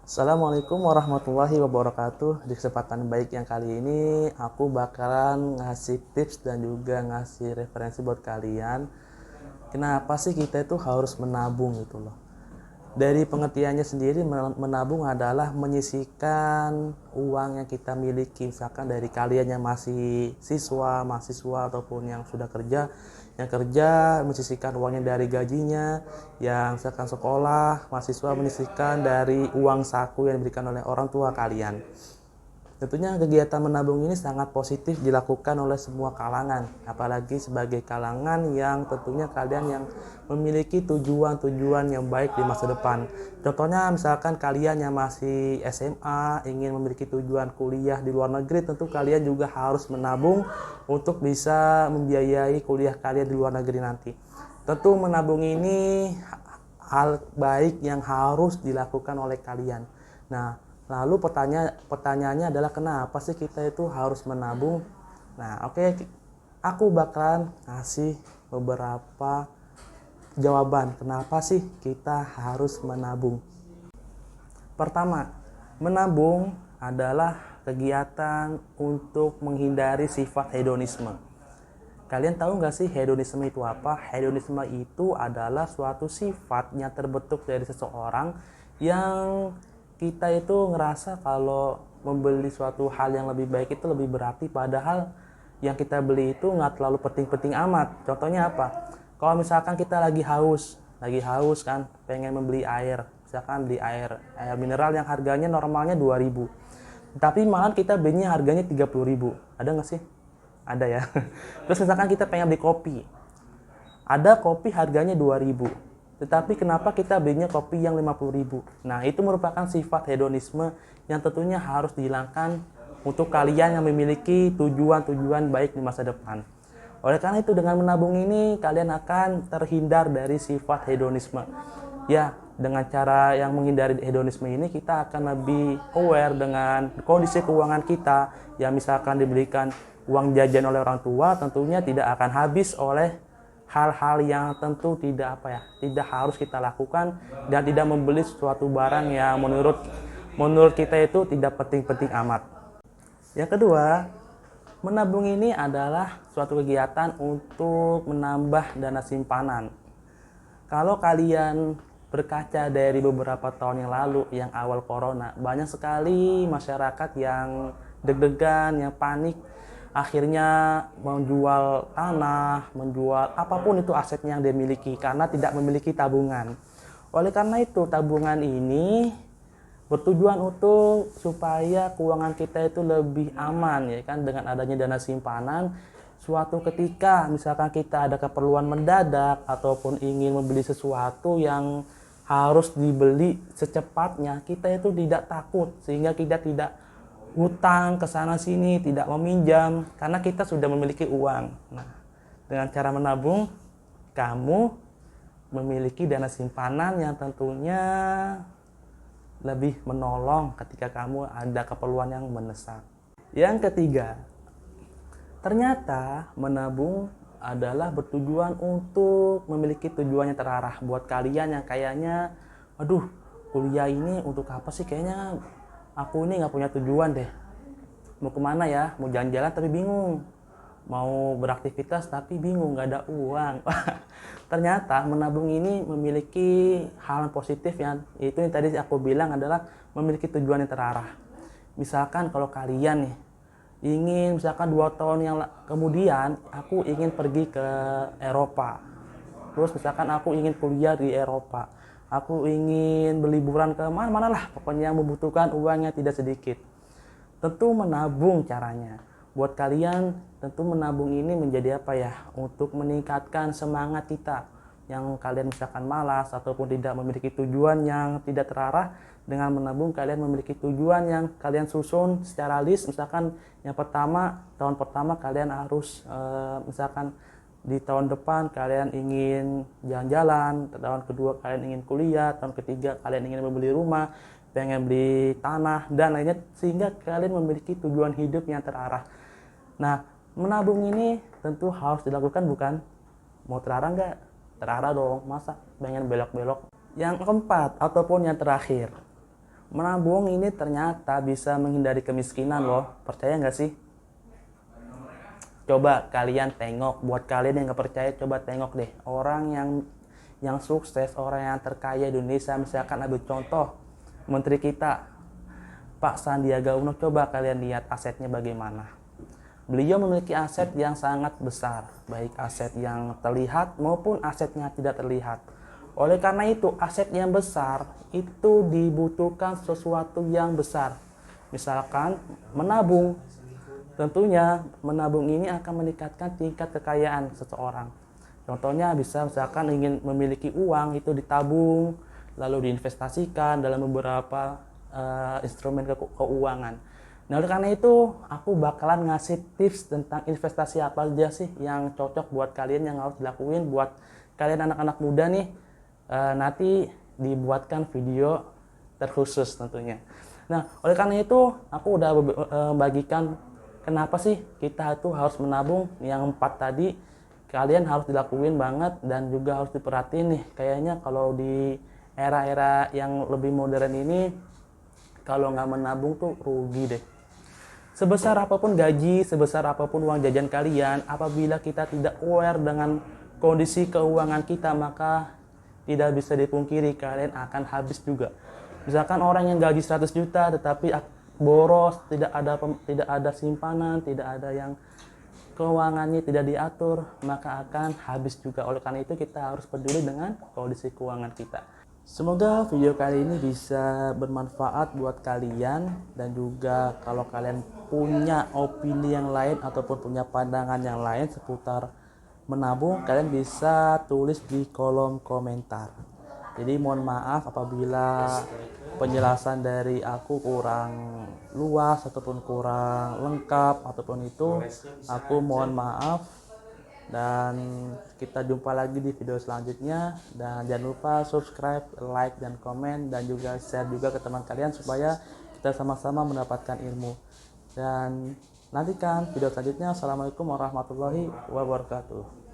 Assalamualaikum warahmatullahi wabarakatuh. Di kesempatan baik yang kali ini aku bakalan ngasih tips dan juga ngasih referensi buat kalian. Kenapa sih kita itu harus menabung gitu loh. Dari pengertiannya sendiri, menabung adalah menyisihkan uang yang kita miliki. Misalkan dari kalian yang masih siswa, mahasiswa ataupun yang sudah kerja, yang kerja menyisihkan uangnya dari gajinya, yang misalkan sekolah, mahasiswa menyisihkan dari uang saku yang diberikan oleh orang tua kalian. Tentunya kegiatan menabung ini sangat positif dilakukan oleh semua kalangan, apalagi sebagai kalangan yang tentunya kalian yang memiliki tujuan-tujuan yang baik di masa depan. Contohnya misalkan kalian yang masih SMA ingin memiliki tujuan kuliah di luar negeri, tentu kalian juga harus menabung untuk bisa membiayai kuliah kalian di luar negeri nanti. Tentu menabung ini hal baik yang harus dilakukan oleh kalian. Nah, lalu pertanyaannya adalah kenapa sih kita itu harus menabung? Nah, oke, aku bakalan ngasih beberapa jawaban kenapa sih kita harus menabung. Pertama, menabung adalah kegiatan untuk menghindari sifat hedonisme. Kalian tahu nggak sih hedonisme itu apa? Hedonisme itu adalah suatu sifat yang terbentuk dari seseorang yang kita itu ngerasa kalau membeli suatu hal yang lebih baik itu lebih berarti, padahal yang kita beli itu nggak terlalu penting-penting amat. Contohnya apa? Kalau misalkan kita lagi haus kan, pengen membeli air, misalkan beli air mineral yang harganya normalnya 2.000, tapi malah kita belinya harganya 30.000. Ada nggak sih? Ada ya. Terus misalkan kita pengen beli kopi. Ada kopi harganya 2.000. Tetapi kenapa kita belinya kopi yang 50.000? Nah, itu merupakan sifat hedonisme yang tentunya harus dihilangkan untuk kalian yang memiliki tujuan-tujuan baik di masa depan. Oleh karena itu, dengan menabung ini kalian akan terhindar dari sifat hedonisme. Ya, dengan cara yang menghindari hedonisme ini kita akan lebih aware dengan kondisi keuangan kita. Ya, misalkan diberikan uang jajan oleh orang tua, tentunya tidak akan habis oleh hal-hal yang tentu tidak harus kita lakukan, dan tidak membeli sesuatu barang yang menurut kita itu tidak penting-penting amat. Yang kedua, menabung ini adalah suatu kegiatan untuk menambah dana simpanan. Kalau kalian berkaca dari beberapa tahun yang lalu, yang awal corona, banyak sekali masyarakat yang deg-degan, yang panik, akhirnya menjual tanah, menjual apapun itu asetnya yang dia miliki karena tidak memiliki tabungan. Oleh karena itu, tabungan ini bertujuan untuk supaya keuangan kita itu lebih aman, ya kan, dengan adanya dana simpanan. Suatu ketika misalkan kita ada keperluan mendadak ataupun ingin membeli sesuatu yang harus dibeli secepatnya, kita itu tidak takut, sehingga kita tidak hutang ke sana sini, tidak meminjam karena kita sudah memiliki uang. Nah, dengan cara menabung, kamu memiliki dana simpanan yang tentunya lebih menolong ketika kamu ada keperluan yang mendesak. Yang ketiga, ternyata menabung adalah bertujuan untuk memiliki tujuan yang terarah. Buat kalian yang kayaknya, aduh, kuliah ini untuk apa sih? Kayaknya aku ini nggak punya tujuan deh. Mau kemana ya? Mau jalan-jalan tapi bingung. Mau beraktivitas tapi bingung, nggak ada uang. Ternyata menabung ini memiliki hal positif yang itu yang tadi aku bilang adalah memiliki tujuan yang terarah. Misalkan kalau kalian nih ingin, misalkan 2 tahun yang kemudian aku ingin pergi ke Eropa. Terus misalkan aku ingin kuliah di Eropa. Aku ingin berliburan ke mana-mana lah, pokoknya yang membutuhkan uangnya tidak sedikit. Tentu menabung caranya. Buat kalian, tentu menabung ini menjadi apa ya? Untuk meningkatkan semangat kita. Yang kalian misalkan malas ataupun tidak memiliki tujuan yang tidak terarah, dengan menabung kalian memiliki tujuan yang kalian susun secara list. Misalkan yang pertama, tahun pertama kalian harus misalkan di tahun depan kalian ingin jalan-jalan, tahun kedua kalian ingin kuliah, tahun ketiga kalian ingin membeli rumah, pengen beli tanah dan lainnya, sehingga kalian memiliki tujuan hidup yang terarah. Nah, menabung ini tentu harus dilakukan, bukan? Mau terarah nggak? Terarah dong, masa pengen belok-belok. Yang keempat ataupun yang terakhir, Menabung ini ternyata bisa menghindari kemiskinan loh. Percaya nggak sih? Coba kalian tengok, buat kalian yang nggak percaya, coba tengok deh. Orang yang sukses, orang yang terkaya di Indonesia, misalkan ambil contoh Menteri kita, Pak Sandiaga Uno, coba kalian lihat asetnya bagaimana. Beliau memiliki aset yang sangat besar, baik aset yang terlihat maupun asetnya tidak terlihat. Oleh karena itu, aset yang besar itu dibutuhkan sesuatu yang besar. Misalkan menabung. Tentunya menabung ini akan meningkatkan tingkat kekayaan seseorang. Contohnya bisa misalkan ingin memiliki uang itu ditabung, lalu diinvestasikan dalam beberapa instrumen keuangan. Nah, oleh karena itu aku bakalan ngasih tips tentang investasi apa aja sih yang cocok buat kalian, yang harus dilakuin buat kalian anak-anak muda nih. Nanti dibuatkan video terkhusus tentunya. Nah, oleh karena itu aku udah bagikan kenapa sih kita itu harus menabung. Yang 4 tadi kalian harus dilakuin banget dan juga harus diperhatiin nih. Kayaknya kalau di era-era yang lebih modern ini, kalau nggak menabung tuh rugi deh. Sebesar apapun gaji, sebesar apapun uang jajan kalian, apabila kita tidak aware dengan kondisi keuangan kita, maka tidak bisa dipungkiri kalian akan habis juga. Misalkan orang yang gaji 100 juta tetapi boros, tidak ada simpanan, tidak ada yang keuangannya tidak diatur, maka akan habis juga. Oleh karena itu kita harus peduli dengan kondisi keuangan kita. Semoga video kali ini bisa bermanfaat buat kalian, dan juga kalau kalian punya opini yang lain ataupun punya pandangan yang lain seputar menabung, kalian bisa tulis di kolom komentar. Jadi mohon maaf apabila penjelasan dari aku kurang luas ataupun kurang lengkap ataupun itu, aku mohon maaf. Dan kita jumpa lagi di video selanjutnya, dan jangan lupa subscribe, like, dan komen, dan juga share juga ke teman kalian supaya kita sama-sama mendapatkan ilmu. Dan nantikan video selanjutnya. Assalamualaikum warahmatullahi wabarakatuh.